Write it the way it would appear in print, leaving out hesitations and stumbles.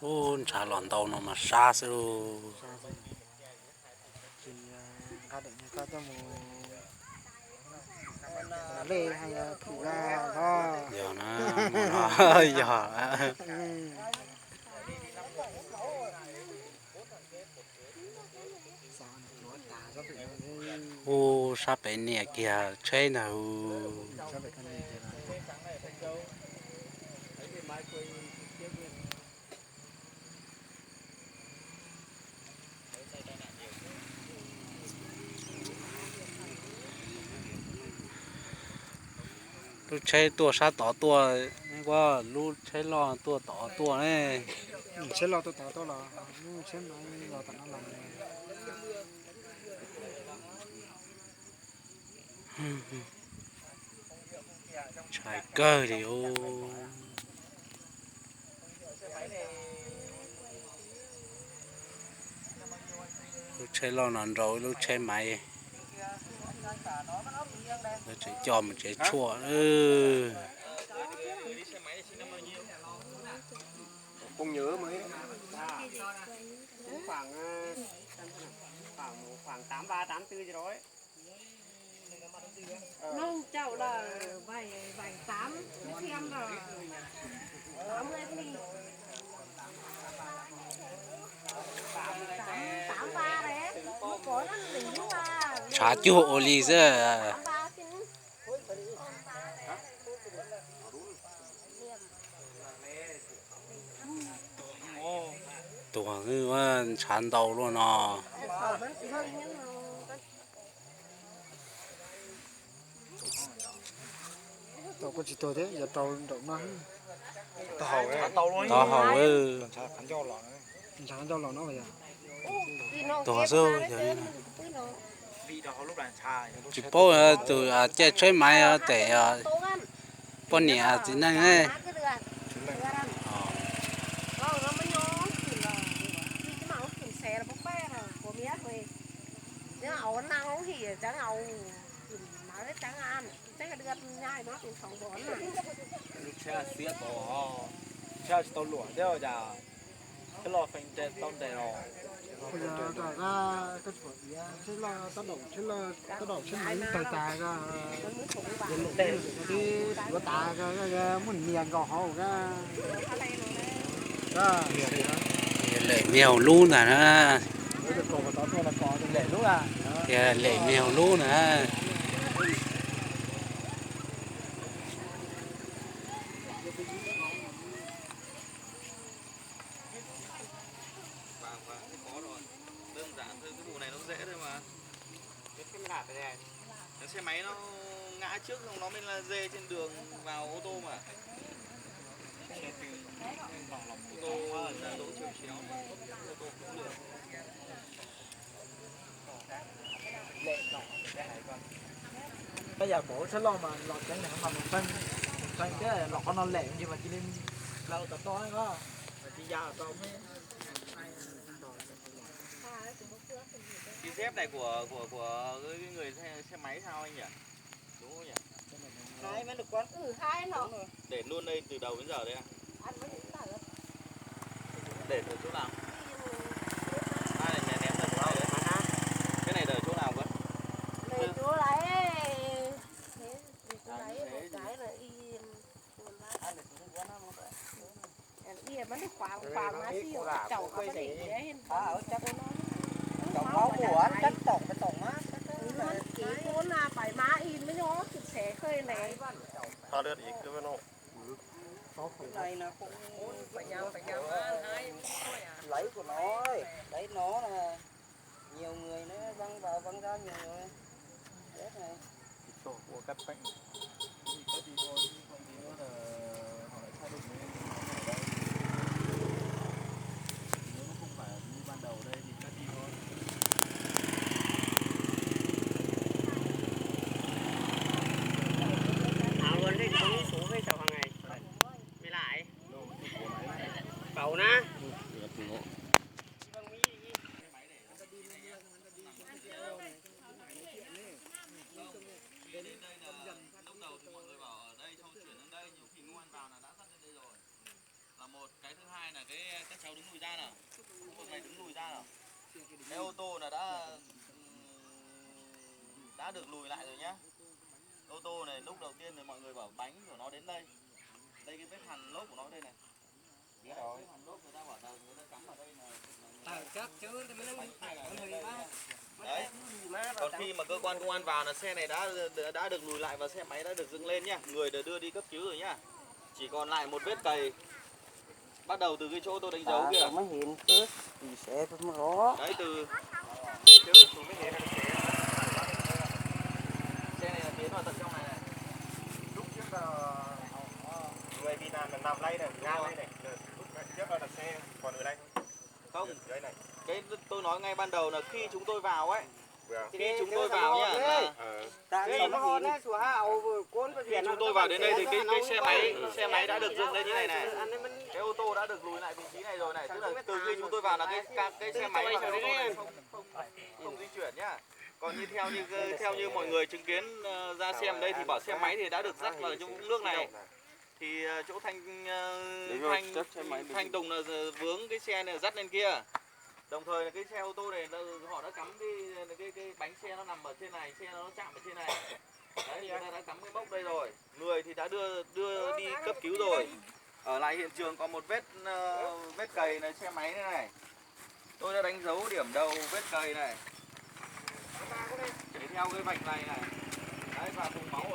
ô chả lòn tàu nó mà xa xưa thì cá định cá cho mù lê hay là thủ la đó giờ nó mà nó hơi giờ ô sắp bên nè kìa chơi nào lúc chơi tua sát tỏ tua qua lúc chơi lo tua tỏ tua này chế lo tôi tao là chế nói lo tao nó làm trái cơ thì ô lúc chơi lo nón rồi lúc chơi máy nó chỉ cho một trái chua không nhớ mới khoảng khoảng 83 84 gì đó ấy. Nông chậu là vài 8 xem là 80 thì 83 đấy có nó đỉnh mà chả chua ô ly giờ 83 xin tuổi như mà chán đầu luôn à tao có chỉ tôi thế giờ tao đậu nó tao hầu chẳng cho lò nó bây giờ tuổi rồi giờ chỉ bao từ chơi chơi máy để bao nhiêu thì năng ấy ấu năng thì chẳng ấu nói chẳng ăn chắc là đưa nhai nó cũng sống bón mà xe xía tổ xe tàu lụa đeo giờ cái lò phanh trên tông đầy rồi bây giờ cả ra cái chuột gì chế là tao đậu chế mấy tài tài ra để cái tài cái muốn miền gò hổ cái lệ mèo luôn à nó kìa lệ mèo luôn à đơn giản thôi cái vụ này nó dễ thôi mà cái xe máy nó ngã trước xong nó mới là dê trên đường vào ô tô mà ô tô là đỗ chiều chéo ô tô cũng được bây giờ bố sẽ lo mà lọt cái này mà mình phân cái lọt nó lẹ nhưng mà chỉ lên lâu tập to đó mà chỉ ra to mới cái dép này của cái người xe máy sao anh nhỉ đúng không nhỉ hai mới được quán hai nó để luôn đây từ đầu đến giờ đấy à ăn mới được tao để ở chỗ nào ai này nhà ném ở chỗ nào đấy cái này để ở chỗ nào cơ để chỗ lấy thế để chỗ lấy một cái là y đi mà nó khoảng mà xíu chậu có cái gì đấy ở chắc nó máu của cắt tổng á cái cuốn là phải má in mới nó thịt xé khơi này ta đưa ý cứ nó này là cũng phải nhau lấy của nó lấy nó là nhiều người nó văng vào văng ra nhiều người đấy này sổ của cắt bánh cái gì thôi còn nhớ là họ lại thay đổi nếu nó không phải như ban đầu đây thì cắt đi thôi luôn đi xuống xuống với chào hàng ngày mới lại cầu na lúc đầu thì mọi người bảo ở đây xong chuyển sang đây nhiều khi nuôi vào là đã sắp đến đây rồi là một cái thứ hai là cái các cháu đứng lùi ra nào. Khu vực này đứng lùi ra nào. Cái ô tô là đã được lùi lại rồi nhá. Ô tô này lúc đầu tiên thì mọi người bảo bánh của nó đến đây. Đây cái vết hằn lốp của nó đây này. Đấy, vết hằn lốp người ta bảo là người ta cắm ở đây là Chắc chứ thì mới đấy. Còn khi mà cơ quan công an vào là xe này đã được lùi lại và xe máy đã được dựng lên nhá. Người đã đưa đi cấp cứu rồi nhá. Chỉ còn lại một vết cày bắt đầu từ cái chỗ tôi đánh dấu kìa. mới hiện trước thì sẽ không rõ. Đấy từ xe này là tiến vào tận trong này này. Lúc trước là người bị nạn là nằm đây này, ngang đây này. Lúc trước là xe còn ở đây thôi. Không, Đây này. cái tôi nói ngay ban đầu là khi chúng tôi vào ấy, Vâng. khi chúng tôi vào nhá, là khi chúng tôi vào đến đây thì cái xe máy đã được dựng lên như này này. Cái ô tô đã được lùi lại vị trí này rồi này, tức là từ khi chúng tôi vào là cái xe máy và cái ô tô này không di chuyển nhá. Còn theo như mọi người chứng kiến ra xem đây thì bảo xe máy thì đã được dắt vào trong vũng nước này. Thì chỗ Thanh Tùng là vướng cái xe này dắt lên kia. Đồng thời là cái xe ô tô này họ đã cắm cái bánh xe nó nằm ở trên này, xe nó chạm ở trên này. Đấy, người ta đã cắm cái bốc đây rồi. Người thì đã đưa đi cấp cứu rồi. Ở lại hiện trường có một vết cày này, xe máy này. Tôi đã đánh dấu điểm đầu vết cày này. Để theo cái vạch này này. Đấy, và vùng máu.